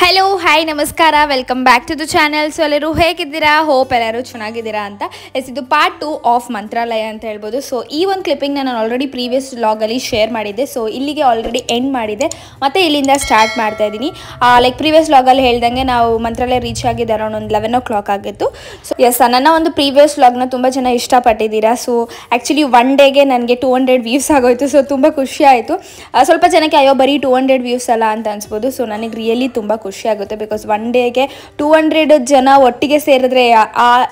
Hello hi ನಮಸ್ಕಾರ welcome back to the channel. So ಎಲ್ಲರೂ ಹೇಗಿದ್ದೀರಾ? ಹೋಪ್ ಎಲ್ಲರೂ ಚೆನ್ನಾಗಿದ್ದೀರಾ ಅಂತ. ಇದು ಪಾರ್ಟ್ 2 ಆಫ್ ಮಂತ್ರಾಲಯ ಅಂತ ಹೇಳ್ಬೋದು. ಸೊ ಈ ಒಂದು ಕ್ಲಿಪ್ಪಿಂಗ್ ನಾನು ಆಲ್ರೆಡಿ ಪ್ರೀವಿಯಸ್ ವ್ಲಾಗಲ್ಲಿ ಶೇರ್ ಮಾಡಿದ್ದೆ. ಸೊ ಇಲ್ಲಿಗೆ ಆಲ್ರೆಡಿ ಎಂಡ್ ಮಾಡಿದೆ, ಮತ್ತು ಇಲ್ಲಿಂದ ಸ್ಟಾರ್ಟ್ ಮಾಡ್ತಾ ಇದ್ದೀನಿ. ಲೈಕ್ ಪ್ರೀವಿಯಸ್ ವ್ಲಾಗಲ್ಲಿ ಹೇಳ್ದಂಗೆ ನಾವು ಮಂತ್ರಾಲಯ ರೀಚ್ ಆಗಿದ್ದೆ ಅರೌಂಡ್ ಒಂದು 11 o'clock ಆಗಿತ್ತು. ಸೊ ಎಸ್, ನನ್ನ ಒಂದು ಪ್ರೀವಿಯಸ್ ವ್ಲಾಗ್ನ ತುಂಬ ಜನ ಇಷ್ಟಪಟ್ಟಿದ್ದೀರಾ. ಸೊ ಆ್ಯಕ್ಚುಲಿ ಒನ್ ಡೇಗೆ ನನಗೆ 200 ವ್ಯೂಸ್ ಆಗೋಯ್ತು. ಸೊ ತುಂಬ ಖುಷಿ ಆಯಿತು. ಸ್ವಲ್ಪ ಜನಕ್ಕೆ ಅಯ್ಯೋ ಬರೀ 200 ವ್ಯೂಸ್ ಅಲ್ಲ ಅಂತ ಅನ್ಸ್ಬೋದು. ಸೊ ನನಗೆ ರಿಯಲಿ ತುಂಬ ಖುಷಿ ಆಗುತ್ತೆ. ಬಿಕಾಸ್ ಒನ್ ಡೇಗೆ 200 ಜನ ಒಟ್ಟಿಗೆ ಸೇರಿದ್ರೆ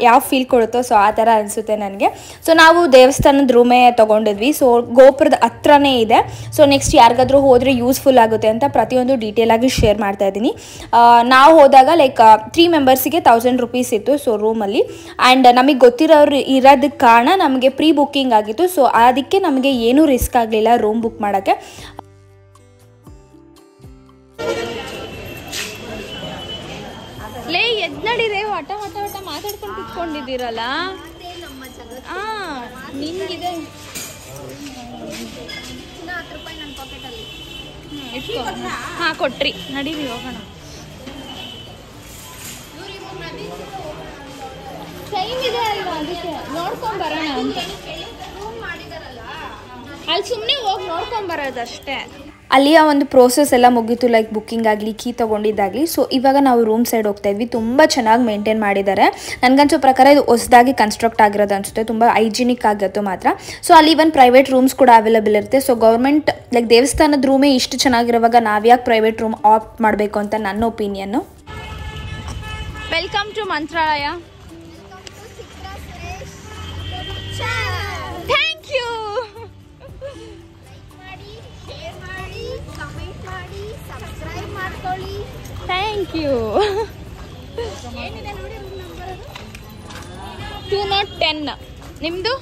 ಯಾವ ಫೀಲ್ ಕೊಡುತ್ತೋ ಸೊ ಆ ಥರ ಅನಿಸುತ್ತೆ ನನಗೆ. ಸೊ ನಾವು ದೇವಸ್ಥಾನದ ರೂಮೇ ತೊಗೊಂಡಿದ್ವಿ. ಸೊ ಗೋಪುರದ ಹತ್ರನೇ ಇದೆ. ಸೊ ನೆಕ್ಸ್ಟ್ ಯಾರಿಗಾದ್ರೂ ಹೋದರೆ ಯೂಸ್ಫುಲ್ ಆಗುತ್ತೆ ಅಂತ ಪ್ರತಿಯೊಂದು ಡೀಟೇಲ್ ಆಗಿ ಶೇರ್ ಮಾಡ್ತಾ ಇದ್ದೀನಿ. ನಾವು ಹೋದಾಗ ಲೈಕ್ 3 ಮೆಂಬರ್ಸಿಗೆ 1000 rupees ಇತ್ತು. ಸೊ ರೂಮಲ್ಲಿ ಆ್ಯಂಡ್ ನಮಗೆ ಗೊತ್ತಿರೋರು ಇರೋದಕ್ಕೆ ಕಾರಣ ನಮಗೆ ಪ್ರೀ ಬುಕ್ಕಿಂಗ್ ಆಗಿತ್ತು. ಸೊ ಅದಕ್ಕೆ ನಮಗೆ ಏನೂ ರಿಸ್ಕ್ ಆಗಲಿಲ್ಲ ರೂಮ್ ಬುಕ್ ಮಾಡೋಕ್ಕೆ. ಲೇ ಎದ್ ನಡೀರೆ ವಟ ವಟ ವಟ ಮಾತಾಡ್ಕೊಂಡು ಕುತ್ಕೊಂಡಿದ್ದೀರಲ್ಲ. ನಿಮ್ಗಿದೆ ಹಾಂ ಕೊಟ್ರಿ, ನಡೀರಿ ಹೋಗೋಣ. ಟೈಮ್ ಇದೆ ಅಲ್ವಾ, ಅದಕ್ಕೆ ನೋಡ್ಕೊಂಡ್ ಬರೋಣ ಅಂತ. ಅಲ್ಲಿ ಸುಮ್ಮನೆ ಹೋಗಿ ನೋಡ್ಕೊಂಡ್ ಬರೋದಷ್ಟೇ. ಅಲ್ಲಿಯ ಒಂದು ಪ್ರೋಸೆಸ್ ಎಲ್ಲ ಮುಗೀತು, ಲೈಕ್ ಬುಕ್ಕಿಂಗ್ ಆಗಲಿ ಕೀ ತೊಗೊಂಡಿದ್ದಾಗಲಿ. ಸೊ ಇವಾಗ ನಾವು ರೂಮ್ ಸೈಡ್ ಹೋಗ್ತಾ ಇದ್ವಿ. ತುಂಬ ಚೆನ್ನಾಗಿ ಮೇಂಟೈನ್ ಮಾಡಿದ್ದಾರೆ. ನನಗನ್ಸೋ ಪ್ರಕಾರ ಇದು ಹೊಸದಾಗಿ ಕನ್ಸ್ಟ್ರಕ್ಟ್ ಆಗಿರೋದು ಅನಿಸುತ್ತೆ. ತುಂಬ ಹೈಜಿನಿಕ್ ಆಗಿತ್ತು ಮಾತ್ರ. ಸೊ ಅಲ್ಲಿ ಇವನ್ ಪ್ರೈವೇಟ್ ರೂಮ್ಸ್ ಕೂಡ ಅವೈಲೇಬಲ್ ಇರುತ್ತೆ. ಸೊ ಗೌರ್ಮೆಂಟ್ ಲೈಕ್ ದೇವಸ್ಥಾನದ ರೂಮೇ ಇಷ್ಟು ಚೆನ್ನಾಗಿರುವಾಗ ನಾವ್ಯಾಕೆ ಪ್ರೈವೇಟ್ ರೂಮ್ ಆಪ್ಟ್ ಮಾಡಬೇಕು ಅಂತ ನನ್ನ opinion. Welcome to Mantralaya. Thank you. Thank you. 210 ನಿಮ್ಮದು?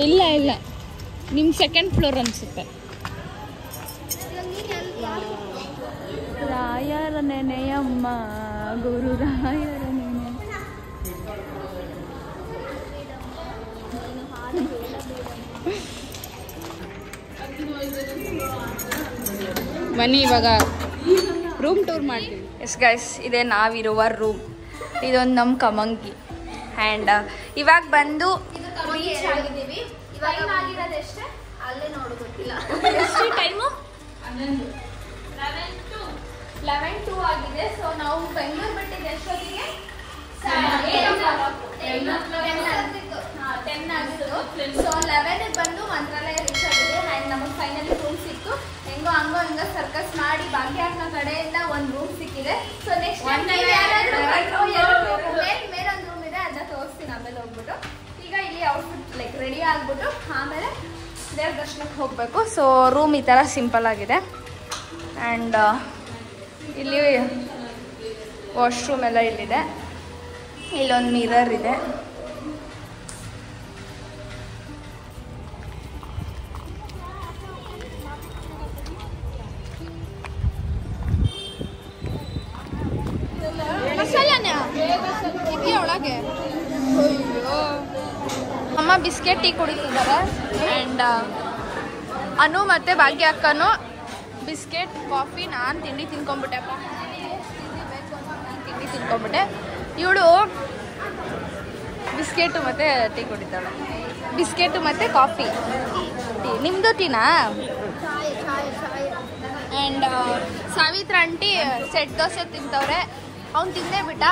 ಇಲ್ಲ ಇಲ್ಲ, ನಿಮ್ಮ ಸೆಕೆಂಡ್ ಫ್ಲೋರ್ ಅನಿಸುತ್ತೆ. ರಾಯರ ನೆನೆಯಮ್ಮ ಗುರು ರಾಯರ ನೆನೆ. ಬನ್ನಿ ಇವಾಗ ರೂಮ್ ಟೂರ್ ಮಾಡ್ತೀವಿ. ಎಸ್ ಗೈಸ್, ಇದೇ ನಾವಿರುವ ರೂಮ್. ಇದೊಂದು ನಮ್ಮ ಕಮಂಗಿ. ಆ್ಯಂಡ್ ಇವಾಗ ಬಂದು ರೀಚ್ ಆಗಿದ್ದೀವಿ. ಇವಾಗ ಆಗಿರೋದೆಷ್ಟೇ ಅಲ್ಲೇ ನೋಡು, ಗೊತ್ತಿಲ್ಲ ಎಷ್ಟು ಟೈಮು. 11:02 ಆಗಿದೆ. ಸೊ ನಾವು ಬೆಂಗಳೂರು ಬಿಟ್ಟಿದ್ದು ಎಷ್ಟೊತ್ತಿಗೆ? 10 ಆಗಿತ್ತು. ಸೊ 11ಗೆ ಬಂದು ಮಂತ್ರಾಲಯ ರೀಚ್ ಆಗಿದೆ. ಆ್ಯಂಡ್ ನಮಗೆ ಫೈನಲಿ ರೂಮ್ ಸಿಕ್ತು. ಹೆಂಗೋ ಹಂಗೋ ಸರ್ಕಸ್ ಮಾಡಿ ಭಾಗ್ಯನ ಕಡೆಯಿಂದ ಒಂದು ರೂಮ್ ಸಿಕ್ಕಿದೆ. ಸೊ ನೆಕ್ಸ್ಟ್ ಮೇಲೊಂದು ರೂಮ್ ಇದೆ, ಅದನ್ನ ತೋರಿಸ್ತೀನಿ ಆಮೇಲೆ ಹೋಗ್ಬಿಟ್ಟು. ಈಗ ಇಲ್ಲಿ ಔಟ್ಫಿಟ್ ಲೈಕ್ ರೆಡಿ ಆಗ್ಬಿಟ್ಟು ಆಮೇಲೆ ದೇವ್ರ ದರ್ಶನಕ್ಕೆ ಹೋಗಬೇಕು. ಸೊ ರೂಮ್ ಈ ಥರ ಸಿಂಪಲ್ ಆಗಿದೆ. ಆ್ಯಂಡ್ ಇಲ್ಲಿ ವಾಶ್ರೂಮ್ ಎಲ್ಲ ಇಲ್ಲಿದೆ. ಇಲ್ಲೊಂದು ಮಿರರ್ ಇದೆ. ಒಳಗೆ ಅಮ್ಮ ಬಿಸ್ಕೆಟ್ ಟೀ ಕುಡಿತಿದ್ದಾರೆ. ಆ್ಯಂಡ್ ಅನು ಮತ್ತು ಭಾಗ್ಯ ಅಕ್ಕನು ಬಿಸ್ಕೆಟ್ ಕಾಫಿ. ನಾನು ತಿಂಡಿ ತಿನ್ಕೊಂಬಿಟ್ಟೆಪ್ಪ. ನಾನು ತಿಂಡಿ ತಿನ್ಕೊಂಬಿಟ್ಟೆ. ಇವಳು ಬಿಸ್ಕೆಟು ಮತ್ತು ಟೀ ಕುಡಿತಾಳೆ. ಬಿಸ್ಕೆಟು ಮತ್ತು ಕಾಫಿ ಟೀ. ನಿಮ್ಮದು ಟೀನಾ? And Savitra aunty set dosa ತಿಂತವ್ರೆ. ಅವ್ನು ತಿಂದೇ ಬಿಟ್ಟ.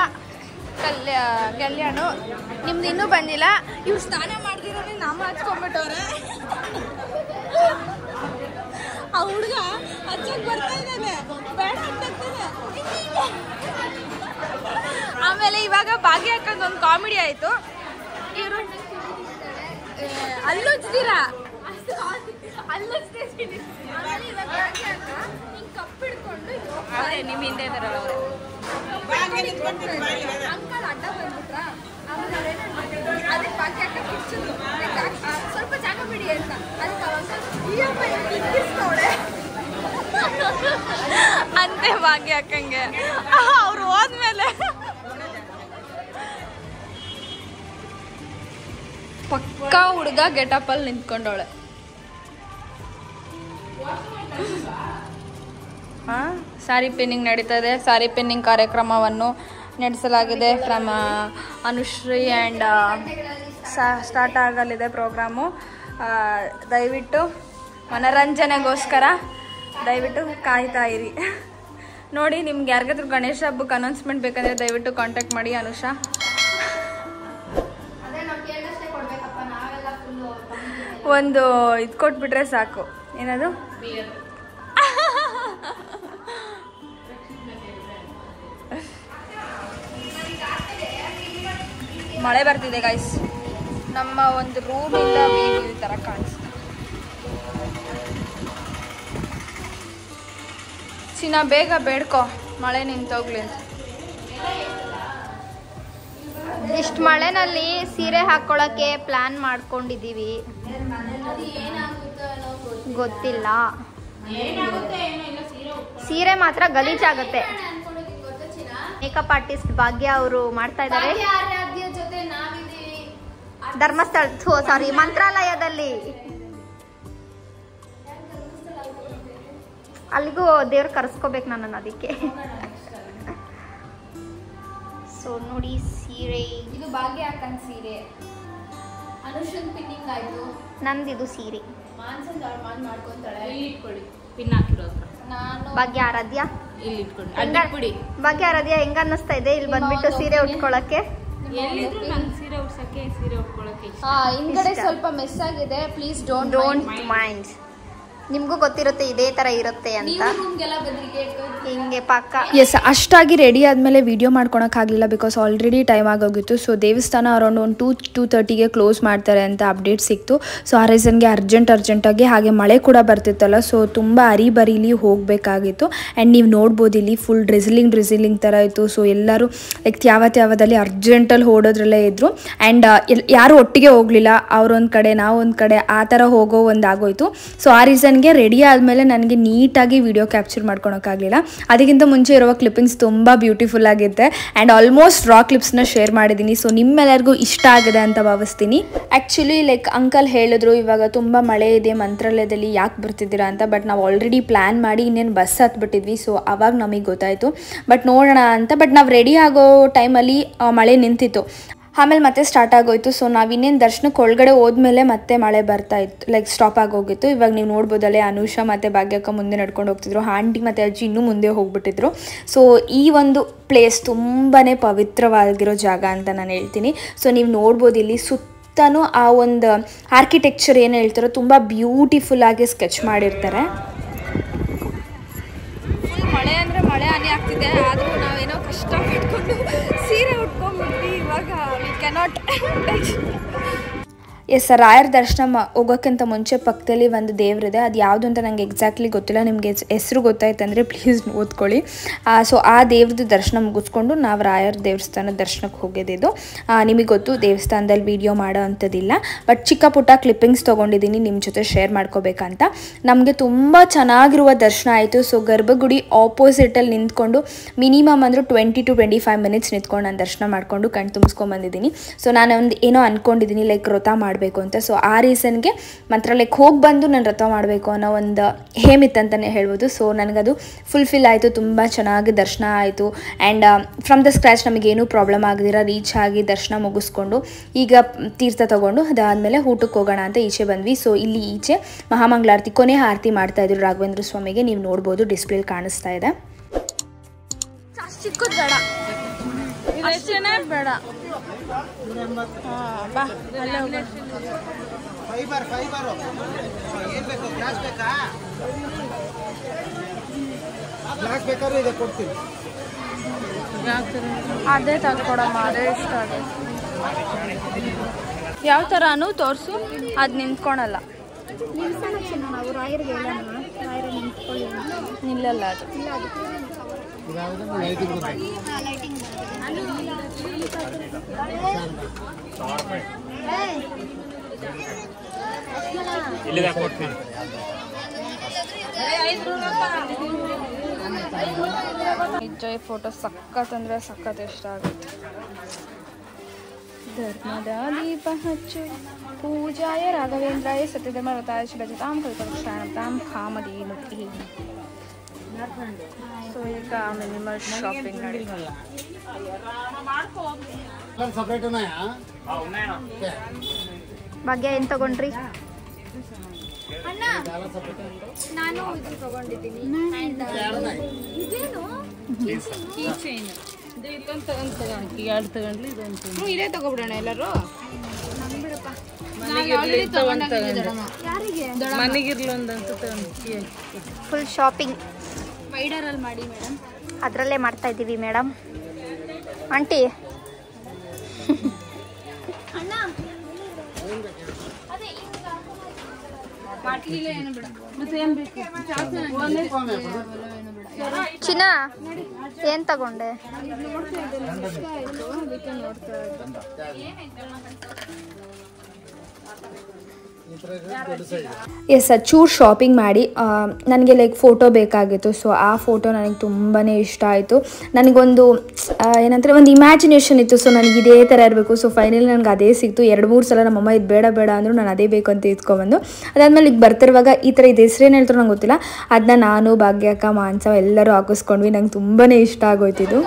ಕಲ್ಯಾಣ ನಿಮ್ದು ಇನ್ನೂ ಬಂದಿಲ್ಲ. ಇವ್ರು ಸ್ನಾನ ಮಾಡ್ದಿರೋದೇ ನಾಮ ಹಚ್ಕೊಂಡ್ಬಿಟ್ಟವ್ರೆ. ಆ ಹುಡುಗ ಹಚ್ಚಕ್ ಬರ್ತಾ ಇದ್ದಾನೆ, ಬೇಡ ಅಂತಾನೆ. ಆಮೇಲೆ ಇವಾಗ ಭಾಗ್ಯ ಹಾಕೊಂಡು ಒಂದು ಕಾಮಿಡಿ ಆಯಿತು. ಇವರು ಅಲ್ಲುಚ್ತೀರಾ ಕಪ್ಪಿಡ್ಕೊಂಡು ನಿಮ್ಮ ಹಿಂದೆ ಇದಾರೆ ಅವರು. ಅಂಕಲ್ ಅಡ್ಡ ಬಂದ್ಬಿಟ್ರ. ಅದಕ್ಕೆ ಭಾಗ್ಯ ಅಕ್ಕ ಕಿರ್ಚಿದ್ರು, ಸ್ವಲ್ಪ ಜಾಗ ಬಿಡಿ ಅಂತ. ಅದಕ್ಕೆ ಅಂತೆ ಭಾಗ್ಯ ಅಕ್ಕಂಗೆ. ಅವ್ರು ಹೋದ್ಮೇಲೆ ಪಕ್ಕಾ ಹುಡುಗ ಗೆಟಪಲ್ಲಿ ನಿಂತ್ಕೊಂಡವಳೆ. ಸ್ಯಾರಿ ಪಿನ್ನಿಂಗ್ ನಡೀತಾ ಇದೆ. ಸ್ಯಾರಿ ಪಿನ್ನಿಂಗ್ ಕಾರ್ಯಕ್ರಮವನ್ನು ನಡೆಸಲಾಗಿದೆ ಫ್ರಮ್ ಅನುಶ್ರೀ ಆ್ಯಂಡ್ ಸ್ಟಾರ್ಟ್ ಆಗಲಿದೆ ಪ್ರೋಗ್ರಾಮು. ದಯವಿಟ್ಟು ಮನರಂಜನೆಗೋಸ್ಕರ ದಯವಿಟ್ಟು ಕಾಯ್ತಾ ಇರಿ. ನೋಡಿ, ನಿಮ್ಗೆ ಯಾರಿಗಾದ್ರೂ ಗಣೇಶ ಹಬ್ಬಕ್ಕೆ ಅನೌನ್ಸ್ಮೆಂಟ್ ಬೇಕಂದರೆ ದಯವಿಟ್ಟು ಕಾಂಟ್ಯಾಕ್ಟ್ ಮಾಡಿ ಅನುಷಾ. ಒಂದು ಇದು ಕೊಟ್ಬಿಟ್ರೆ ಸಾಕು. ಏನದು? ಮಳೆ ಬರ್ತಿದೆ ಗೈಸ್. ನಮ್ಮ ಒಂದು ರೂಮಿಂದ ವ್ಯೂ ಈ ಥರ ಕಾಣಿಸ್ತು. ಚಿನ್ನ ಬೇಗ ಬೇಡ್ಕೊ, ಮಳೆ ನಿಂತೋಗ್ಲಿ ಅಂತ. ಇಷ್ಟು ಮಳೆನಲ್ಲಿ ಸೀರೆ ಹಾಕೊಳ್ಳೋಕ್ಕೆ ಪ್ಲಾನ್ ಮಾಡ್ಕೊಂಡಿದ್ದೀವಿ. ಗೊತ್ತಿಲ್ಲ, ಸೀರೆ ಮಾತ್ರ ಗಲೀಜಾಗುತ್ತೆ. ಮೇಕಪ್ ಆರ್ಟಿಸ್ಟ್ ಭಾಗ್ಯ ಅವರು ಮಾಡ್ತಾ ಇದ್ದಾರೆ ಧರ್ಮಸ್ಥಳ, ಸಾರಿ ಮಂತ್ರಾಲಯದಲ್ಲಿ. ಅಲ್ಲಿಗೂ ದೇವ್ರು ಕರೆಸ್ಕೋಬೇಕು ನನ್ನನ್ನು ಅದಕ್ಕೆ. ಸೊ ನೋಡಿ ಸೀರೆ, ಇದು ಭಾಗ್ಯ ಹಾಕಂತ ಸೀರೆ. ಅನುಷನ್ ಪಿನ್ನಿಂಗ್ ಆಯ್ತು, ನಂದಿದು ಸೀರೆ. ಮಾಡ್ಕೊಂತಾಳೆ. ಇಟ್ಕೊಳ್ಳಿ ಪಿನ್ ಹಾಕಿರೋದು. ನಾನು ಭಾಗ್ಯ ಆರಾಧ್ಯ ಇಲ್ಲಿ ಇಟ್ಕೊಂಡು ಭಾಗ್ಯ ಆರಾಧ್ಯ ಹೆಂಗ ಅನ್ನಿಸ್ತಾ ಇದೆ ಇಲ್ಲಿ ಬಂದ್ಬಿಟ್ಟು ಸೀರೆ ಉಟ್ಕೊಳ್ಳಕ್ಕೆ? ಸೀರೆ ಉಟ್ಸಕ್ಕೆ, ಸೀರೆ ಉಟ್ಕೊಳ್ಳಕ್ಕೆ ಹಿಂದ್ಗಡೆ ಸ್ವಲ್ಪ ಮೆಸ್ ಆಗಿದೆ. Please don't mind. ನಿಮಗೂ ಗೊತ್ತಿರುತ್ತೆ ಇದೇ ತರ ಇರುತ್ತೆ ಅಂತ. ಹಿಂಗೆ ಪಕ್ಕ ಎಸ್, ಅಷ್ಟಾಗಿ ರೆಡಿ ಆದಮೇಲೆ ವಿಡಿಯೋ ಮಾಡ್ಕೊಳಕ್ಕಾಗಲಿಲ್ಲ ಬಿಕಾಸ್ ಆಲ್ರೆಡಿ ಟೈಮ್ ಆಗೋಗಿತ್ತು. ಸೊ ದೇವಸ್ಥಾನ ಅರೌಂಡ್ ಒಂದು 2:30ಗೆ ಕ್ಲೋಸ್ ಮಾಡ್ತಾರೆ ಅಂತ ಅಪ್ಡೇಟ್ ಸಿಕ್ತು. ಸೊ ಆ ರೀಸನ್ಗೆ ಅರ್ಜೆಂಟಾಗಿ, ಹಾಗೆ ಮಳೆ ಕೂಡ ಬರ್ತಿತ್ತಲ್ಲ, ಸೊ ತುಂಬ ಅರಿಬರಿಲಿ ಹೋಗಬೇಕಾಗಿತ್ತು. ಆ್ಯಂಡ್ ನೀವು ನೋಡ್ಬೋದು ಇಲ್ಲಿ ಫುಲ್ ಡ್ರಿಸಿಲಿಂಗ್ ಥರ ಇತ್ತು. ಸೊ ಎಲ್ಲರೂ ಲೈಕ್ ಯಾವತ್ತಲ್ಲಿ ಅರ್ಜೆಂಟಲ್ಲಿ ಓಡೋದ್ರಲ್ಲೇ ಇದ್ದರು. ಆ್ಯಂಡ್ ಯಾರೂ ಒಟ್ಟಿಗೆ ಹೋಗಲಿಲ್ಲ, ಅವರೊಂದು ಕಡೆ ನಾವೊಂದು ಕಡೆ ಆ ಥರ ಹೋಗೋ ಒಂದು ಆಗೋಯ್ತು. ಸೊ ಆ ರೀಸನ್ಗೆ ರೆಡಿ ಆದಮೇಲೆ ನನಗೆ ನೀಟಾಗಿ ವಿಡಿಯೋ ಕ್ಯಾಪ್ಚರ್ ಮಾಡ್ಕೊಳಕ್ಕಾಗಲಿಲ್ಲ. ಅದಕ್ಕಿಂತ ಮುಂಚೆ ಇರುವ ಕ್ಲಿಪ್ಪಿಂಗ್ಸ್ ತುಂಬ ಬ್ಯೂಟಿಫುಲ್ ಆಗಿರುತ್ತೆ. ಆ್ಯಂಡ್ ಆಲ್ಮೋಸ್ಟ್ ರಾ ಕ್ಲಿಪ್ಸ್ನ ಶೇರ್ ಮಾಡಿದ್ದೀನಿ. ಸೊ ನಿಮ್ಮೆಲ್ಲರಿಗೂ ಇಷ್ಟ ಆಗಿದೆ ಅಂತ ಭಾವಿಸ್ತೀನಿ. ಆ್ಯಕ್ಚುಲಿ ಲೈಕ್ ಅಂಕಲ್ ಹೇಳಿದ್ರು ಇವಾಗ ತುಂಬ ಮಳೆ ಇದೆ ಮಂತ್ರಾಲಯದಲ್ಲಿ, ಯಾಕೆ ಬರ್ತಿದ್ದೀರಾ ಅಂತ. ಬಟ್ ನಾವು ಆಲ್ರೆಡಿ ಪ್ಲ್ಯಾನ್ ಮಾಡಿ ಇನ್ನೇನು ಬಸ್ ಹತ್ಬಿಟ್ಟಿದ್ವಿ. ಸೊ ಅವಾಗ ನಮಗೆ ಗೊತ್ತಾಯಿತು. ಬಟ್ ನೋಡೋಣ ಅಂತ. ಬಟ್ ನಾವು ರೆಡಿ ಆಗೋ ಟೈಮಲ್ಲಿ ಮಳೆ ನಿಂತಿತ್ತು. ಆಮೇಲೆ ಮತ್ತೆ ಸ್ಟಾರ್ಟ್ ಆಗೋಯ್ತು. ಸೊ ನಾವಿನ್ನೇನು ದರ್ಶನಕ್ಕೆ ಒಳಗಡೆ ಹೋದ್ಮೇಲೆ ಮತ್ತೆ ಮಳೆ ಬರ್ತಾ ಇತ್ತು, ಲೈಕ್ ಸ್ಟಾಪ್ ಆಗೋಗಿತ್ತು. ಇವಾಗ ನೀವು ನೋಡ್ಬೋದಲ್ಲೇ ಅನುಷಾ ಮತ್ತು ಭಾಗ್ಯಕ್ಕ ಮುಂದೆ ನಡ್ಕೊಂಡು ಹೋಗ್ತಿದ್ರು, ಆಂಟಿ ಮತ್ತು ಅಜ್ಜಿ ಇನ್ನೂ ಮುಂದೆ ಹೋಗ್ಬಿಟ್ಟಿದ್ರು. ಸೊ ಈ ಒಂದು ಪ್ಲೇಸ್ ತುಂಬಾ ಪವಿತ್ರವಾಗಿರೋ ಜಾಗ ಅಂತ ನಾನು ಹೇಳ್ತೀನಿ. ಸೊ ನೀವು ನೋಡ್ಬೋದು ಇಲ್ಲಿ ಸುತ್ತಲೂ ಆ ಒಂದು ಆರ್ಕಿಟೆಕ್ಚರ್ ಏನು ಹೇಳ್ತಾರೋ ತುಂಬ ಬ್ಯೂಟಿಫುಲ್ಲಾಗಿ ಸ್ಕೆಚ್ ಮಾಡಿರ್ತಾರೆ. ಮಳೆ ಅಂದರೆ ಮಳೆ ಹನಿ ಆಗ್ತಿದೆ, ಆದರೂ ನಾವೇನೋ ಕಷ್ಟಪಟ್ಕೊಂಡು ಸೀರೆ ಉಟ್ಕೊಂಡ್ಬಿಟ್ವಿ. ಇವಾಗ ವಿ ಕ್ಯಾನಾಟ್. ಎಸ್, ರಾಯರ ದರ್ಶನ ಹೋಗೋಕ್ಕಿಂತ ಮುಂಚೆ ಪಕ್ಕದಲ್ಲಿ ಒಂದು ದೇವರಿದೆ. ಅದು ಯಾವುದು ಅಂತ ನನಗೆ ಎಕ್ಸಾಕ್ಟ್ಲಿ ಗೊತ್ತಿಲ್ಲ. ನಿಮಗೆ ಹೆಸರು ಗೊತ್ತಾಯ್ತಂದರೆ ಪ್ಲೀಸ್ ಓದ್ಕೊಳ್ಳಿ. ಸೊ ಆ ದೇವ್ರದ್ದು ದರ್ಶನ ಮುಗಿಸ್ಕೊಂಡು ನಾವು ರಾಯರ ದೇವಸ್ಥಾನದ ದರ್ಶನಕ್ಕೆ ಹೋಗಿದ್ದು. ನಿಮಗೆ ಗೊತ್ತು ದೇವಸ್ಥಾನದಲ್ಲಿ ವೀಡಿಯೋ ಮಾಡೋ ಅಂಥದ್ದಿಲ್ಲ. ಬಟ್ ಚಿಕ್ಕ ಪುಟ್ಟ ಕ್ಲಿಪ್ಪಿಂಗ್ಸ್ ತೊಗೊಂಡಿದ್ದೀನಿ ನಿಮ್ಮ ಜೊತೆ ಶೇರ್ ಮಾಡ್ಕೋಬೇಕಂತ. ನಮಗೆ ತುಂಬ ಚೆನ್ನಾಗಿರುವ ದರ್ಶನ ಆಯಿತು. ಸೊ ಗರ್ಭಗುಡಿ ಆಪೋಸಿಟಲ್ಲಿ ನಿಂತ್ಕೊಂಡು ಮಿನಿಮಮ್ ಅಂದರೂ 20 to 25 ಮಿನಿಟ್ಸ್ ನಿಂತ್ಕೊಂಡು ನಾನು ದರ್ಶನ ಮಾಡಿಕೊಂಡು ಕಣ್ಣು ತುಂಬಿಸ್ಕೊಂಡ್ಬಂದಿದ್ದೀನಿ. ಸೊ ನಾನು ಒಂದು ಏನೋ ಅಂದ್ಕೊಂಡಿದ್ದೀನಿ ಲೈಕ್ ವ್ರತ ಮಾಡಬೇಕು ಅಂತ. ಸೊ ಆ ರೀಸನ್ಗೆ ಮಂತ್ರಾಲಯಕ್ಕೆ ಹೋಗಿ ಬಂದು ನಾನು ವ್ರತ ಮಾಡಬೇಕು ಅನ್ನೋ ಒಂದು ಹೇಮಿತ್ತಂತಲೇ ಹೇಳ್ಬೋದು. ಸೊ ನನಗದು ಫುಲ್ಫಿಲ್ ಆಯಿತು. ತುಂಬ ಚೆನ್ನಾಗಿ ದರ್ಶನ ಆಯಿತು. ಆ್ಯಂಡ್ ಫ್ರಮ್ ದ ಸ್ಕ್ರ್ಯಾಚ್ ನಮಗೇನೂ ಪ್ರಾಬ್ಲಮ್ ಆಗದಿರ ರೀಚ್ ಆಗಿ ದರ್ಶನ ಮುಗಿಸ್ಕೊಂಡು ಈಗ ತೀರ್ಥ ತೊಗೊಂಡು ಅದಾದಮೇಲೆ ಊಟಕ್ಕೆ ಹೋಗೋಣ ಅಂತ ಈಚೆ ಬಂದ್ವಿ. ಸೊ ಇಲ್ಲಿ ಈಚೆ ಮಹಾಮಂಗಳಾರತಿ ಕೊನೆ ಆರತಿ ಮಾಡ್ತಾಯಿದ್ರು ರಾಘವೇಂದ್ರ ಸ್ವಾಮಿಗೆ. ನೀವು ನೋಡ್ಬೋದು ಡಿಸ್ಪ್ಲೇಲಿ ಕಾಣಿಸ್ತಾ ಇದೆ. ಚಿಕ್ಕದು ಬೇಡ, ಅಷ್ಟೇನೆ ಬೇಡ. ಬಾ ಅದೇ ತಗೊಡಮ್ಮ, ಅದೇ ಇಷ್ಟ. ಅದೇ ಯಾವ ಥರನೂ ತೋರಿಸು, ಅದು ನಿಂತ್ಕೊಳಲ್ಲ. ನಿಲ್ಲಲ್ಲ ಅದು. ನಿಜ ಫೋಟೋ ಸಖತ್ ಅಂದರೆ ಸಖತ್ ಇಷ್ಟ ಆಗುತ್ತೆ. ಧರ್ಮದ ದೀಪ ಹಚ್ಚು ಪೂಜಾಯ ರಾಘವೇಂದ್ರಾಯ ಸತ್ಯಧರ್ಮರತಾಯ ಶಿರಜತಾಂ ಕಲ್ಪವೃಕ್ಷಾಣತಾಂ ಕಾಮಧೇನು. ಸೊ ಈಗ ಮಿನಿಮಲ್ ಶಾಪಿಂಗ್ ಭಾಗ್ಯ ಏನು ತಗೊಂಡ್ರಿ? ಅಣ್ಣ ನಾನು ಇದು ತಗೊಂಡಿದ್ದೀನಿ. ಇದೇ ತಗೋಬಿಡೋಣ ಎಲ್ಲರೂ. ಫುಲ್ ಶಾಪಿಂಗ್ ವೈಡರಲ್ಲಿ ಮಾಡಿ ಮೇಡಮ್. ಅದರಲ್ಲೇ ಮಾಡ್ತಾ ಇದ್ದೀವಿ ಮೇಡಮ್. ಆಂಟಿ ಚಿನ್ನ ಏನ್ ತಗೊಂಡೆ? ಎಸ್ ಚೂರು ಶಾಪಿಂಗ್ ಮಾಡಿ ನನಗೆ ಲೈಕ್ ಫೋಟೋ ಬೇಕಾಗಿತ್ತು. ಸೊ ಆ ಫೋಟೋ ನನಗೆ ತುಂಬಾ ಇಷ್ಟ ಆಯಿತು. ನನಗೊಂದು ಏನಂದರೆ ಒಂದು ಇಮ್ಯಾಜಿನೇಷನ್ ಇತ್ತು. ಸೊ ನನಗೆ ಇದೇ ಥರ ಇರಬೇಕು. ಸೊ ಫೈನಲಿ ನನಗೆ ಅದೇ ಸಿಕ್ತು. 2-3 ಸಲ ನಮ್ಮಮ್ಮ ಇದು ಬೇಡ ಬೇಡ ಅಂದರು, ನಾನು ಅದೇ ಬೇಕು ಅಂತ ಇಟ್ಕೊಬಂದು ಅದಾದಮೇಲೆ ಈಗ ಬರ್ತಿರುವಾಗ ಈ ಥರ ಇದು ಹೆಸ್ರೇನು ಹೇಳ್ತಾರೆ ನಂಗೆ ಗೊತ್ತಿಲ್ಲ, ಅದನ್ನ ನಾನು ಭಾಗ್ಯಕ್ಕ ಮಾನ್ಸ ಎಲ್ಲರೂ ಹಾಕಿಸ್ಕೊಂಡ್ವಿ. ನಂಗೆ ತುಂಬಾ ಇಷ್ಟ ಆಗೋಯ್ತಿದ್ದು.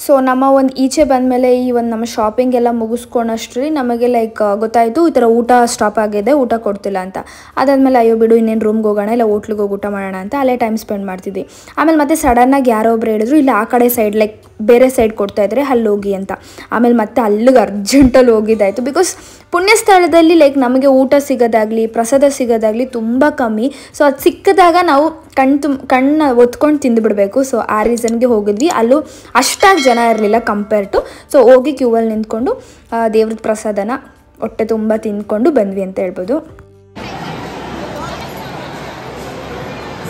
ಸೊ ನಮ್ಮ ಒಂದು ಈಚೆ ಬಂದಮೇಲೆ ಈ ಒಂದು ನಮ್ಮ ಶಾಪಿಂಗ್ ಎಲ್ಲ ಮುಗಿಸ್ಕೊಂಡಷ್ಟ್ರಲ್ಲಿ ನಮಗೆ ಲೈಕ್ ಗೊತ್ತಾಯಿತು ಈ ಥರ ಊಟ ಸ್ಟಾಪ್ ಆಗಿದೆ, ಊಟ ಕೊಡ್ತಿಲ್ಲ ಅಂತ. ಅದಾದಮೇಲೆ ಅಯ್ಯೋ ಬಿಡು ಇನ್ನೇನು ರೂಮ್ಗೆ ಹೋಗೋಣ, ಇಲ್ಲ ಹೋಟ್ಲಿಗೆ ಹೋಗಿ ಊಟ ಮಾಡೋಣ ಅಂತ ಅಲ್ಲೇ ಟೈಮ್ ಸ್ಪೆಂಡ್ ಮಾಡ್ತಿದ್ವಿ. ಆಮೇಲೆ ಮತ್ತೆ ಸಡನ್ನಾಗಿ ಯಾರೋ ಒಬ್ರು ಹೇಳಿದ್ರು ಇಲ್ಲ ಆ ಕಡೆ ಸೈಡ್ ಲೈಕ್ ಬೇರೆ ಸೈಡ್ ಕೊಡ್ತಾ ಇದ್ದಾರೆ ಅಲ್ಲಿ ಹೋಗಿ ಅಂತ. ಆಮೇಲೆ ಮತ್ತೆ ಅಲ್ಲಿಗೆ ಅರ್ಜೆಂಟಲ್ಲಿ ಹೋಗಿದ್ದಾಯಿತು. ಬಿಕಾಸ್ ಪುಣ್ಯ ಸ್ಥಳದಲ್ಲಿ ಲೈಕ್ ನಮಗೆ ಊಟ ಸಿಗೋದಾಗಲಿ ಪ್ರಸಾದ ಸಿಗೋದಾಗಲಿ ತುಂಬ ಕಮ್ಮಿ. ಸೊ ಅದು ಸಿಕ್ಕಿದಾಗ ನಾವು ಕಣ್ಣು ಒತ್ಕೊಂಡು ತಿಂದುಬಿಡಬೇಕು. ಸೊ ಆ ರೀಸನ್ಗೆ ಹೋಗಿದ್ವಿ. ಅಲ್ಲೂ ಅಷ್ಟಾಗಿ ಜನ ಇರಲಿಲ್ಲ ಕಂಪೇರ್ ಟು. ಸೊ ಹೋಗಿ ಕ್ಯೂವಲ್ಲಿ ನಿಂತ್ಕೊಂಡು ದೇವ್ರದ ಪ್ರಸಾದನ ಹೊಟ್ಟೆ ತುಂಬ ತಿಂದ್ಕೊಂಡು ಬಂದ್ವಿ ಅಂತ ಹೇಳ್ಬೋದು.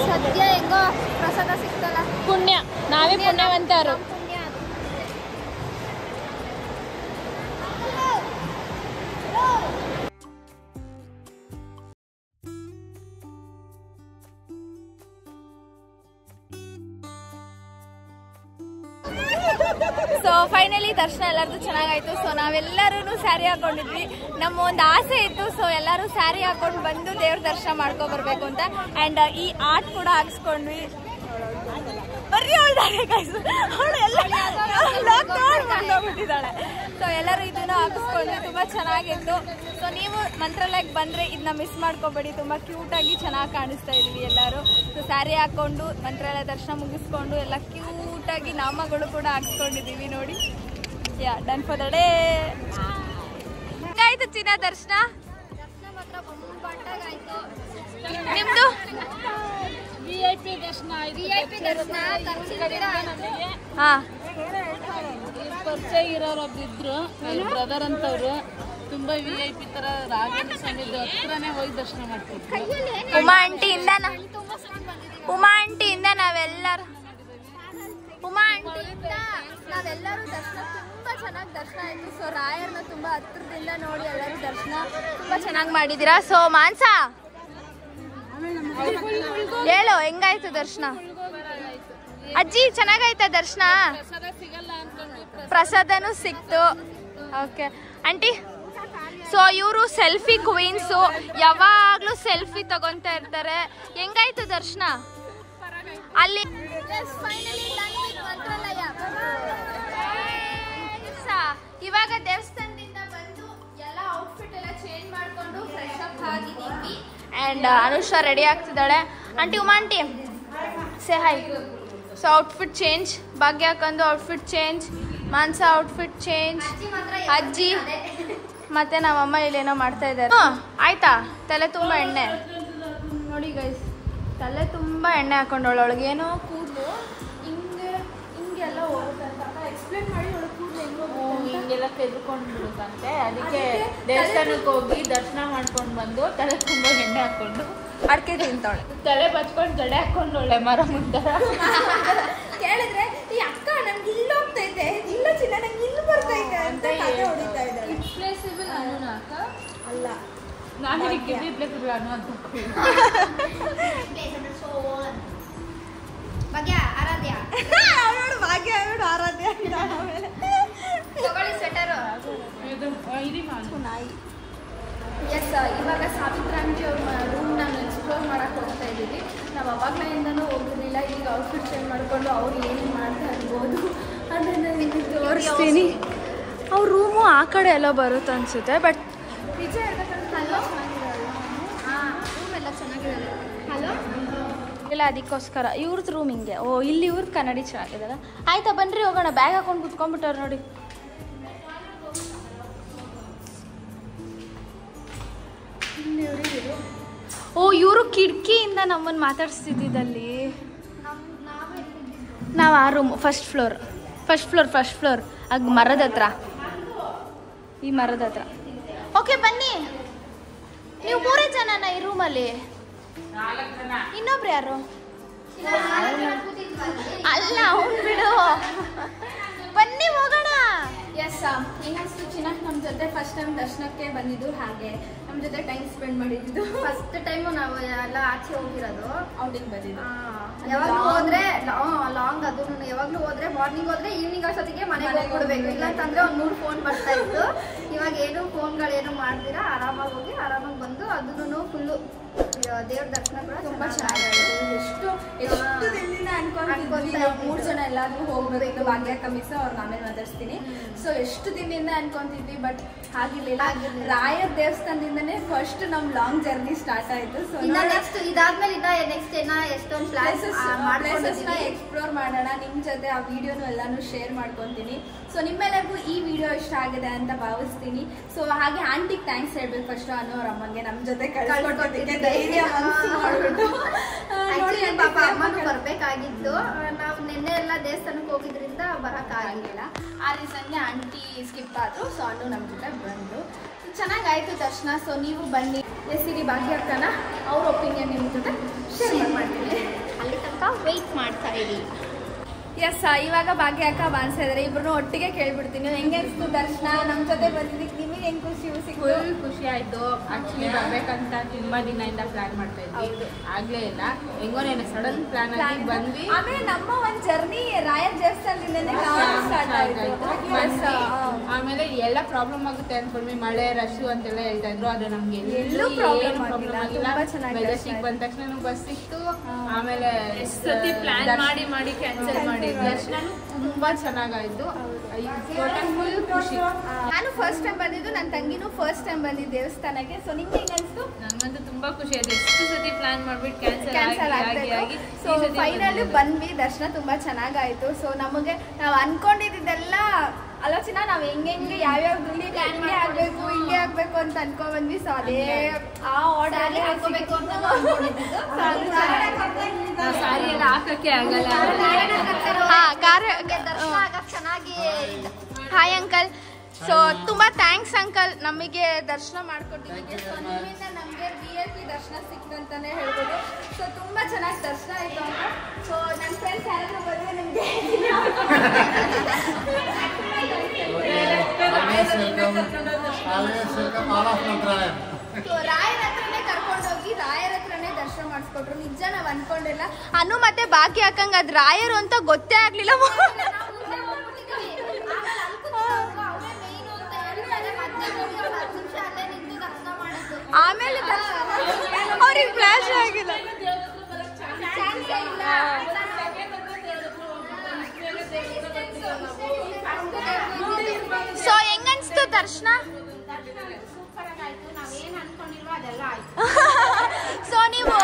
ಸದ್ಯ ಹೆಂಗೋ ಪ್ರಸಾದ ಸಿಕ್ತಲ್ಲ, ಪುಣ್ಯ, ನಾವೇ ಪುಣ್ಯವಂತರು. ಸೊ ಫೈನಲಿ ದರ್ಶನ ಎಲ್ಲರದು ಚೆನ್ನಾಗಾಯ್ತು. ಸೊ ನಾವೆಲ್ಲರೂ ಸ್ಯಾರಿ ಹಾಕೊಂಡಿದ್ವಿ. ನಮ್ಮ ಒಂದು ಆಸೆ ಇತ್ತು. ಸೊ ಎಲ್ಲರೂ ಸ್ಯಾರಿ ಹಾಕೊಂಡು ಬಂದು ದೇವ್ರ ದರ್ಶನ ಮಾಡ್ಕೊ ಬರ್ಬೇಕು ಅಂತ. ಅಂಡ್ ಈ ಆರ್ಟ್ ಕೂಡ ಹಾಕ್ಸ್ಕೊಂಡ್ವಿ. ಬರ್ರಿ ಹೋಗ್ಬಿಟ್ಟಿದ್ದಾಳೆ. ಸೊ ಎಲ್ಲರೂ ಇದನ್ನ ಹಾಕಿಸ್ಕೊಂಡ್ವಿ. ತುಂಬಾ ಚೆನ್ನಾಗಿತ್ತು. ಸೊ ನೀವು ಮಂತ್ರಾಲಯಕ್ಕೆ ಬಂದ್ರೆ ಇದನ್ನ ಮಿಸ್ ಮಾಡ್ಕೋಬೇಡಿ. ತುಂಬಾ ಕ್ಯೂಟ್ ಆಗಿ ಚೆನ್ನಾಗಿ ಕಾಣಿಸ್ತಾ ಇದೀವಿ ಎಲ್ಲರೂ. ಸೊ ಸ್ಯಾರಿ ಹಾಕೊಂಡು ಮಂತ್ರಾಲಯ ದರ್ಶನ ಮುಗಿಸ್ಕೊಂಡು ಎಲ್ಲ ಕ್ಯೂಟ್ ಆಗಿ ನಾಮಗಳು ಕೂಡ ಹಾಕ್ಸ್ಕೊಂಡಿದೀವಿ ನೋಡಿ. ಯಾ ಡನ್ ಫಾರ್ ದ ಡೇ. ಹೆಂಗಾಯ್ತು ಚಿನ್ನ ದರ್ಶನ? ನಿಮ್ದು VIP ದರ್ಶನ ಆಯ್ತು. ಪರಿಚಯ ಇರೋರೊಬ್ರು ಇದ್ರು, ಬ್ರದರ್ ಅಂತವ್ರು. ತುಂಬಾ VIP ತರ ರಾಘವೇಂದ್ರ ಸ್ವಾಮಿ ಹತ್ರನೇ ಹೋಗಿ ದರ್ಶನ ಮಾಡ್ತಿದ್ವಿ. ಉಮಾ ಆಂಟಿಯಿಂದ ನಾವೆಲ್ಲರೂ ದರ್ಶನ ತುಂಬಾ ಚೆನ್ನಾಗಿ ದರ್ಶನ ಆಯ್ತು. ಸೊ ರಾಯರ್ನ ತುಂಬಾ ಹತ್ರದಿಂದ ನೋಡಿ ಎಲ್ಲರೂ ದರ್ಶನ ತುಂಬಾ ಚೆನ್ನಾಗಿ ಮಾಡಿದೀರಾ. ಸೊ ಮಾನ್ಸಾ ಹೇಳು ಹೆಂಗಾಯ್ತು ದರ್ಶನ? ಅಜ್ಜಿ ಚೆನ್ನಾಗಾಯ್ತಾ ದರ್ಶನ? ಪ್ರಸಾದನೂ ಸಿಕ್ತು. Okay aunty. ಸೊ ಇವರು ಸೆಲ್ಫಿ ಕ್ವೀನ್ಸು, ಯಾವಾಗ್ಲೂ ಸೆಲ್ಫಿ ತಗೊಂತಾ ಇರ್ತಾರೆ. ಹೆಂಗಾಯ್ತು ದರ್ಶನ ಅಲ್ಲಿ? ಇವಾಗ ದೇವಸ್ಥಾನದಿಂದ ಬಂದು ಎಲ್ಲ ಔಟ್ಫಿಟ್ ಎಲ್ಲ ಚೇಂಜ್ ಮಾಡ್ಕೊಂಡು ಫ್ರೆಶ್ ಅಪ್ ಆಗಿದ್ದೀವಿ. ಆ್ಯಂಡ್ ಅನುಷಾ ರೆಡಿ ಆಗ್ತಿದ್ದಾಳೆ. Aunty Uma aunty say hi. So outfit change, Bhagya ಹಾಕೊಂಡು outfit change, Mansa outfit change, ಅಜ್ಜಿ ಮತ್ತೆ ನಮ್ಮಮ್ಮ ಇಲ್ಲೇನೋ ಮಾಡ್ತಾ ಇದ್ದಾರೆ. ಆಯ್ತಾ? ತಲೆ ತುಂಬ ಎಣ್ಣೆ ನೋಡಿ ಗೈಸ್, ತಲೆ ತುಂಬ ಎಣ್ಣೆ ಹಾಕೊಂಡವಳು. ಒಳಗೇನೋ ಕೂದಲು ಹಿಂಗೆಲ್ಲ ಹೋಗುತ್ತೆ ಅಂತ ಎಕ್ಸ್ಪ್ಲೇನ್ ಮಾಡಿ. ಒಳಗೆ ಕೂದಲು ಹೆಂಗೆ ಹಿಂಗೆಲ್ಲ ಎದ್ಕೊಂಡು ಬಿಡುತ್ತಂತೆ. ಅದಕ್ಕೆ ದೇವಸ್ಥಾನಕ್ಕೆ ಹೋಗಿ ದರ್ಶನ ಮಾಡ್ಕೊಂಡು ಬಂದು ತಲೆ ತುಂಬ ಎಣ್ಣೆ ಹಾಕೊಂಡು ಅಡಿಕೆ ತಿಂತಾಳೆ, ತಲೆ ಬಚ್ಕೊಂಡು ಜಡೆ ಹಾಕೊಂಡು ಒಳ್ಳೆ ಮರ ಮುಂತಾರ ಕೇಳಿದ್ರೆ ಈ ಅಕ್ಕ ನನ್ಗೆ ಇಲ್ಲಿ ಹೋಗ್ತೈತೆ, ಇಲ್ಲ ಚಿನ್ನ ನಂಗೆ ಇಲ್ಲಿ ಬರ್ತೈತೆ ಅಂತ ಕತೆ ಹೊಡಿತಾ ಇದ್ದಾಳೆ. ರಿಪ್ಲೇಸಿಬಲ್ ಅನ್ನೋಣ ಅಕ್ಕ ಅಲ್ಲ, ನಾನು ರಿಪ್ಲೇಸಿಬಲ್ ಅನ್ನೋ ಅಂತ ಭಾಗ್ಯ ಆರಾಧ್ಯ ಭಾಗ್ಯ ಆರಾಧ್ಯ ತಗೊಳ್ಳಿ ಸ್ವೆಟರು. ಇರಿ ಮಾಡು ನಾಯಿ. ಎಸ್, ಇವಾಗ ಸಾವಿತ್ರಾಂಜಿ ಅವ್ರ ರೂಮ್ ನಾನು ಎಕ್ಸ್ಪ್ಲೋರ್ ಮಾಡಕ್ಕೆ ಹೋಗ್ತಾ ಇದ್ದೀವಿ. ನಾವು ಅವಾಗ್ಲಿಂದನೂ ಹೋಗಿರಲಿಲ್ಲ. ಈಗ ಔಟ್ಫಿಟ್ ಚೇಂಜ್ ಮಾಡಿಕೊಂಡು ಅವ್ರು ಏನೇನು ಮಾಡ್ತಾ ಇರ್ಬೋದು ಅದನ್ನು ನಿಮಗೆ ತೋರಿಸ್ತೀನಿ. ಅವ್ರ ರೂಮು ಆ ಕಡೆ ಎಲ್ಲ ಬರುತ್ತೆ ಅನಿಸುತ್ತೆ, ಬಟ್ ನಿಜ ಹೇಳ್ಬೇಕಂದ್ರೆ ಹಲೋ ಹಾಂ, ರೂಮ್ ಎಲ್ಲ ಚೆನ್ನಾಗಿದೆ. ಹಲೋ ಇಲ್ಲ, ಅದಕ್ಕೋಸ್ಕರ ಇವ್ರದ್ದು ರೂಮ್ ಹಿಂಗೆ. ಓ, ಇಲ್ಲಿ ಇವ್ರದ್ದು ಕನ್ನಡಿ ಚೆನ್ನಾಗಿದೆಲ್ಲ. ಆಯ್ತಾ, ಬನ್ನಿರಿ ಹೋಗೋಣ. ಬ್ಯಾಗ್ ಹಾಕೊಂಡು ಕುತ್ಕೊಂಡ್ಬಿಟ್ಟವ್ರು ನೋಡಿ. ಓ, ಇವರು ಕಿಟಕಿಯಿಂದ ನಮ್ಮನ್ನು ಮಾತಾಡ್ಸ್ತಿದ್ದಲ್ಲಿ. ನಾವು ಆ ರೂಮ್ ಫಸ್ಟ್ ಫ್ಲೋರ್ ಆಗ ಮರದ ಹತ್ರ, ಈ ಮರದ ಹತ್ರ. ಓಕೆ, ಬನ್ನಿ. ನೀವು 3 ಜನನ ಈ ರೂಮಲ್ಲಿ? ಇನ್ನೊಬ್ರು ಯಾರು? ಅಲ್ಲ, ಅವ್ನು ಬಿಡು. ಬನ್ನಿ ಹೋಗೋಣ. ಎಸ್, ಇನ್ನಷ್ಟು ಚಿನ್ನಕ್ಕೆ ನಮ್ಮ ಜೊತೆ ಫಸ್ಟ್ ಟೈಮ್ ದರ್ಶನಕ್ಕೆ ಬಂದಿದ್ದು, ಹಾಗೆ ನಮ್ಮ ಜೊತೆ ಟೈಮ್ ಸ್ಪೆಂಡ್ ಮಾಡಿದ್ದು. ಫಸ್ಟ್ ಟೈಮು ನಾವು ಎಲ್ಲ ಆಚೆ ಹೋಗಿರೋದು, ಔಟಿಂಗ್ ಬಂದಿದ್ದು. ಯಾವಾಗಲೂ ಹೋದ್ರೆ ಲಾಂಗ್, ಅದು ಯಾವಾಗಲೂ ಹೋದ್ರೆ ಮಾರ್ನಿಂಗ್ ಹೋದ್ರೆ ಈವ್ನಿಂಗ್ ಅಷ್ಟೊತ್ತಿಗೆ ಮನೆಗೆ ಹೋಗ್ಬಿಡ್ಬೇಕು. ಇಲ್ಲಾಂತಂದ್ರೆ ಒಂದು 3 ಫೋನ್ ಬರ್ತಾ ಇತ್ತು. ಇವಾಗ ಏನು ಫೋನ್ಗಳೇನು ಮಾಡ್ತೀರಾ, ಆರಾಮಾಗಿ ಹೋಗಿ ಆರಾಮಾಗಿ ಬಂದು ಅದನ್ನು ಫುಲ್ಲು ದೇವ್ರ ದರ್ಶನ ಕೂಡ ತುಂಬಾ ಚೆನ್ನಾಗಿದೆ. ಎಷ್ಟು ದಿನದಿಂದ ಅನ್ಕೊಂತಿದ್ವಿ 3 ಜನ ಎಲ್ಲಾದ್ರೂ ಹೋಗ್ಬೇಕು. ಭಾಗ್ಯಕ್ಕ ಮಿಸ್ ಅವ್ರನ್ನ ಆಮೇಲೆ ಮಾತಾಡ್ಸ್ತೀನಿ. ಸೊ ಎಷ್ಟು ದಿನದಿಂದ ಅನ್ಕೊಂತಿದ್ವಿ, ಬಟ್ ಆಗಿರ್ಲಿಲ್ಲ. ರಾಯರ್ ದೇವಸ್ಥಾನದಿಂದನೇ ಫಸ್ಟ್ ನಮ್ ಲಾಂಗ್ ಜರ್ನಿ ಸ್ಟಾರ್ಟ್ ಆಯ್ತು. ಸೊ ನೆಕ್ಸ್ಟ್ ಇದಾದ್ಮೇಲೆ ನೆಕ್ಸ್ಟ್ ಎಷ್ಟೊಂದು ಪ್ಲೇಸಸ್ ಎಕ್ಸ್ಪ್ಲೋರ್ ಮಾಡೋಣ. ನಿಮ್ ಜೊತೆ ಆ ವಿಡಿಯೋನು ಎಲ್ಲಾನು ಶೇರ್ ಮಾಡ್ಕೊಂತೀನಿ. ಸೊ ನಿಮ್ಮೆಲ್ಲರಿಗೂ ಈ ವಿಡಿಯೋ ಇಷ್ಟ ಆಗಿದೆ ಅಂತ ಭಾವಿಸ್ತೀನಿ. ಸೊ ಹಾಗೆ ಆಂಟಿಗೆ ಥ್ಯಾಂಕ್ಸ್ ಹೇಳ್ಬೇಕು ಫಸ್ಟ್, ಅನ್ನೋರ ಅಮ್ಮಗೆ ನಮ್ಮ ಜೊತೆ ಕಳ್ಸ್ಕೊಟ್ಟಿದ್ದಕ್ಕೆ ಧೈರ್ಯ ಮನಸ್ಸು ಮಾಡ್ಬಿಟ್ಟು. ಪಾಪ ಅಮ್ಮನೂ ಬರ್ಬೇಕಾಗಿತ್ತು, ನಾವು ನಿನ್ನೆ ಎಲ್ಲ ದೇವಸ್ಥಾನಕ್ಕೆ ಹೋಗಿದ್ರಿಂದ ಬರೋಕ್ಕಾಗಿಲ್ಲ. ಆ ರೀಸನ್ಗೆ ಆಂಟಿ ಸ್ಕಿಪ್ ಆದ್ರು. ಸೊ ಅನ್ನು ನಮ್ಮ ಜೊತೆ ಬಂದು ಚೆನ್ನಾಗಾಯ್ತು ದರ್ಶನ. ಸೊ ನೀವು ಬನ್ನಿ, ಎಸಿರಿ ಭಾಗ್ಯ ಅಕ್ಕನ ಅವ್ರ ಒಪಿನಿಯನ್ ನಿಮ್ಮ ಜೊತೆ ಶೇರ್ ಮಾಡ್ತೀನಿ. ಅಲ್ಲಿ ತನಕ ವೆಯ್ಟ್ ಮಾಡ್ತಾ ಇರಿ. ಎಸ್, ಇವಾಗ ಭಾಗ್ಯ ಅಕ್ಕ ಬಾನ್ಸ್ತಾ ಇದ್ದಾರೆ. ಇಬ್ರು ಒಟ್ಟಿಗೆ ಕೇಳ್ಬಿಡ್ತೀನಿ, ಹೆಂಗೆ ಅನಿಸ್ತು ದರ್ಶನ? ನಮ್ಮ ಜೊತೆ ಬಂದಿದ್ದಕ್ಕೆ ನಿಮಗೆ ಹೆಂಗೆ ಖುಷಿ ಫುಲ್ ಖುಷಿ ಆಯ್ತು. ಆಕ್ಚುಲಿ ಬರ್ಬೇಕಂತ ತುಂಬಾ ದಿನದಿಂದ ಪ್ಲಾನ್ ಮಾಡ್ತಾ ಇದ್ವಿ, ಆಗ್ಲೇ ಇಲ್ಲ. ಹೆಂಗೋನೇನು ಸಡನ್ ಪ್ಲಾನ್ ಆಗಿ ಬಂದ್ವಿ. ಆಮೇಲೆ ನಮ್ಮ ಒಂದು ಜರ್ನಿ ರಾಯರ್ ದೇವಸ್ಥಾನದಿಂದನೇ ಸ್ಟಾರ್ಟ್ ಆಯ್ತು. ಆಮೇಲೆ ಎಲ್ಲ ಪ್ರಾಬ್ಲಮ್ ಆಗುತ್ತೆ ಅನ್ಕೊಂಡ್ವಿ, ಮಳೆ ರಶ್ ಅಂತೆಲ್ಲ ಹೇಳ್ತಾ ಇದ್ರು. ಅದು ನಮ್ಗೆ ಎಲ್ಲೂ ಪ್ರಾಬ್ಲಮ್ ಆಗಿಲ್ಲ. ಮೆಜೆಸ್ಟಿಕ್ ಬಂದ ತಕ್ಷಣ ಬಸ್ ಸಿಕ್ತು. ಆಮೇಲೆ ಪ್ಲಾನ್ ಮಾಡಿ ಕ್ಯಾನ್ಸಲ್ ಮಾಡಿ ದರ್ಶನ ತುಂಬಾ ಚೆನ್ನಾಗಾಯ್ತು. ಫುಲ್ ಖುಷಿ. ನಾನು ಫಸ್ಟ್ ಟೈಮ್ ಬಂದಿದ್ದು, ನನ್ನ ತಂಗಿನೂ ಫಸ್ಟ್ ಟೈಮ್ ಬಂದಿದ್ದು ದೇವಸ್ಥಾನಕ್ಕೆ. ಸೊ ನಿಮ್ಗೆ ಹೆಂಗ ಅನಿಸ್ತು? ನಂಗಂತೂ ತುಂಬಾ ಖುಷಿ ಆಯ್ತು. ಎಷ್ಟು ಸತಿ ಪ್ಲಾನ್ ಮಾಡ್ಬಿಟ್ಟು ಕ್ಯಾನ್ಸಲ್ ಆಗಿ ಸೊ ಫೈನಲಿ ಬಂದ್ವಿ. ದರ್ಶನ ತುಂಬಾ ಚೆನ್ನಾಗಾಯ್ತು. ಸೊ ನಮಗೆ ನಾವು ಅನ್ಕೊಂಡಿದ್ದೆಲ್ಲ ಆಲೋಚನೆ ನಾವು ಹೆಂಗೆ ಯಾವ್ಯಾವ್ದ್ರಲ್ಲಿ ಹಿಂಗೆ ಆಗ್ಬೇಕು ಅಂತ ಅನ್ಕೊಂಡ್ಬಂದ್ವಿ. ಸೊ ಅದೇ ಆ ಆರ್ಡರ್ ಹಾಕೋಬೇಕು ಅಂತ ಸಾರಿ ಎಲ್ಲ ಹಾಕಕ್ಕೆ ಆಗಲ್ಲ. ದರ್ಶನ ಆಗಕ್ಕೆ ಚೆನ್ನಾಗಿ. Hi uncle. ಸೊ ತುಂಬಾ ಥ್ಯಾಂಕ್ಸ್ ಅಂಕಲ್, ನಮಗೆ ದರ್ಶನ ಮಾಡ್ಕೊಟ್ಟಿದ್ದಕ್ಕೆ. ಸೊ ನಿಮ್ಮಿಂದ ನಮಗೆ VIP ದರ್ಶನ ಸಿಕ್ತಂತಾನೆ ಹೇಳ್ಬೋದು. ಸೊ ತುಂಬಾ ಚೆನ್ನಾಗಿ ದರ್ಶನ ಆಯ್ತು ಅಂತ. ಸೊ ನನ್ನ ಫ್ರೆಂಡ್ಸ್ ಯಾರಾದ್ರೂ ಬಂದ್ರೆ ನಿಮಗೆ ರಾಯರ ಹತ್ರನೇ ಕರ್ಕೊಂಡೋಗಿ ರಾಯರ ಹತ್ರನೇ ದರ್ಶನ ಮಾಡಿಸ್ಕೊಟ್ರು. ನಿಜ ನಾವು ಅನ್ಕೊಂಡಿಲ್ಲ. ಅನು ಮತ್ತೆ ಭಾಗ್ಯ ಹಾಕಂಗ ಅದ್ ರಾಯರು ಅಂತ ಗೊತ್ತೇ ಆಗ್ಲಿಲ್ಲ. ಆಮೇಲೆ ಅವ್ರಿಗೆ ಫ್ಲಾಶ್ ಆಗಿಲ್ಲ. ಸೊ ಹೆಂಗನ್ಸ್ತು ದರ್ಶನ? ಸೊ ನೀವು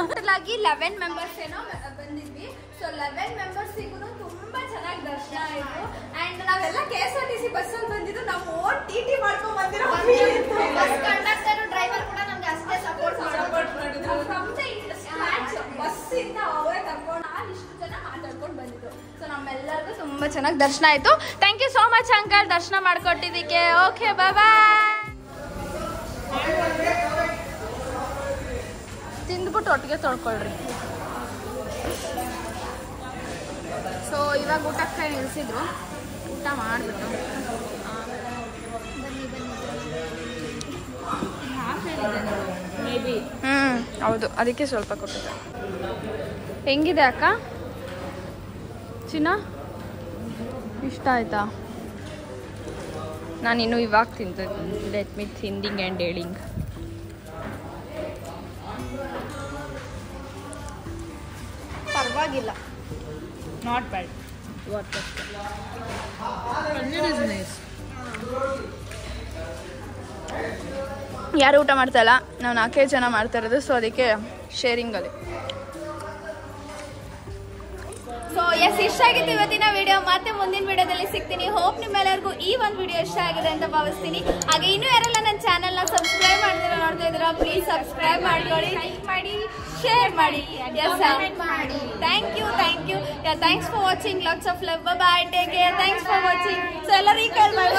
ಟೋಟಲಾಗಿ 11 ಮೆಂಬರ್ಸ್ ಏನೋ ಬಂದಿದ್ವಿ. ಸೊ 11 ಮೆಂಬರ್ಸಿಗೂ ತುಂಬಾ ಚೆನ್ನಾಗಿ ದರ್ಶನ ಆಯಿತು. ಆ್ಯಂಡ್ ನಾವೆಲ್ಲ KSRTC ಬಸ್ಸಲ್ಲಿ ಬಂದಿದ್ದು, ನಾವು ಓನ್ TT ಮಾಡ್ಕೊಂಡು ಬಂದಿರೋ ಬಸ್ ಕಂಡಕ್ಟರ್ ಡ್ರೈವರ್ ಕೂಡ ನಮ್ಗೆ ಅಷ್ಟೇ ಸಪೋರ್ಟ್ ಮಾಡಿದ್ರು. ಬಸ್ಸಿಂದ ಅವರೇ ಚೆನ್ನಾಗಿ ದರ್ಶನ ಆಯಿತು. Thank you so much uncle ದರ್ಶನ ಮಾಡಿಕೊಟ್ಟಿದ್ದಕ್ಕೆ. ಓಕೆ ಬಾಯ್ ಬಾಯ್. ತಿಂದ್ಬಿಟ್ಟು ಒಟ್ಟಿಗೆ ತೊಳ್ಕೊಳ್ರಿ. ಸೊ ಇವಾಗ ಊಟಕ್ಕೆ ನಿಲ್ಲಿಸಿದ್ರು, ಊಟ ಮಾಡಿಬಿಟ್ಟು ಹೌದು ಅದಕ್ಕೆ ಸ್ವಲ್ಪ ಕೊಟ್ಟಿದ್ದೆ. ಹೆಂಗಿದೆ ಅಕ್ಕ ಚಿನ್ನ? ಇಷ್ಟ ಆಯ್ತಾ? ನಾನಿನ್ನು ಇವಾಗ ತಿಂತಿದ್ದೀನಿ. Let me thinking and dealing. ಪರವಾಗಿಲ್ಲ, not bad. Paneer is nice. ಯಾರು ಊಟ ಮಾಡ್ತಾ ಇಲ್ಲ, ನಾವು 4 ಜನ ಮಾಡ್ತಾ ಇರೋದು. ಸೊ ಅದಕ್ಕೆ ಶೇರಿಂಗಲ್ಲಿ. ಸೊ ಎಸ್, ಇಷ್ಟ ಆಗಿತ್ತು ಇವತ್ತಿನ ವಿಡಿಯೋ. ಮತ್ತೆ ಮುಂದಿನ ವಿಡಿಯೋದಲ್ಲಿ ಸಿಗ್ತೀನಿ. ಹೋಪ್ ನಿಮ್ಮೆಲ್ಲರಿಗೂ ಈ ಒಂದು ವಿಡಿಯೋ ಇಷ್ಟ ಆಗಿದೆ ಅಂತ ಭಾವಿಸ್ತೀನಿ. ಹಾಗೆ ಇನ್ನೂ ಯಾರೆಲ್ಲ ನನ್ನ ಚಾನಲ್ನ ಸಬ್ಸ್ಕ್ರೈಬ್ ಮಾಡ್ತೀರಾ ನೋಡ್ತಾ ಇದ್ದೀರಾ, ಪ್ಲೀಸ್ ಸಬ್ಸ್ಕ್ರೈಬ್ ಮಾಡ್ಕೊಳ್ಳಿ, ಲೈಕ್ ಮಾಡಿ, ಶೇರ್ ಮಾಡಿ. Thank you. Thanks for watching. Lots of love. Bye, take care. Thanks for watching. So ಎಲ್ಲರೂ ಈ ಕಾಲ್ ಮಾಡಿ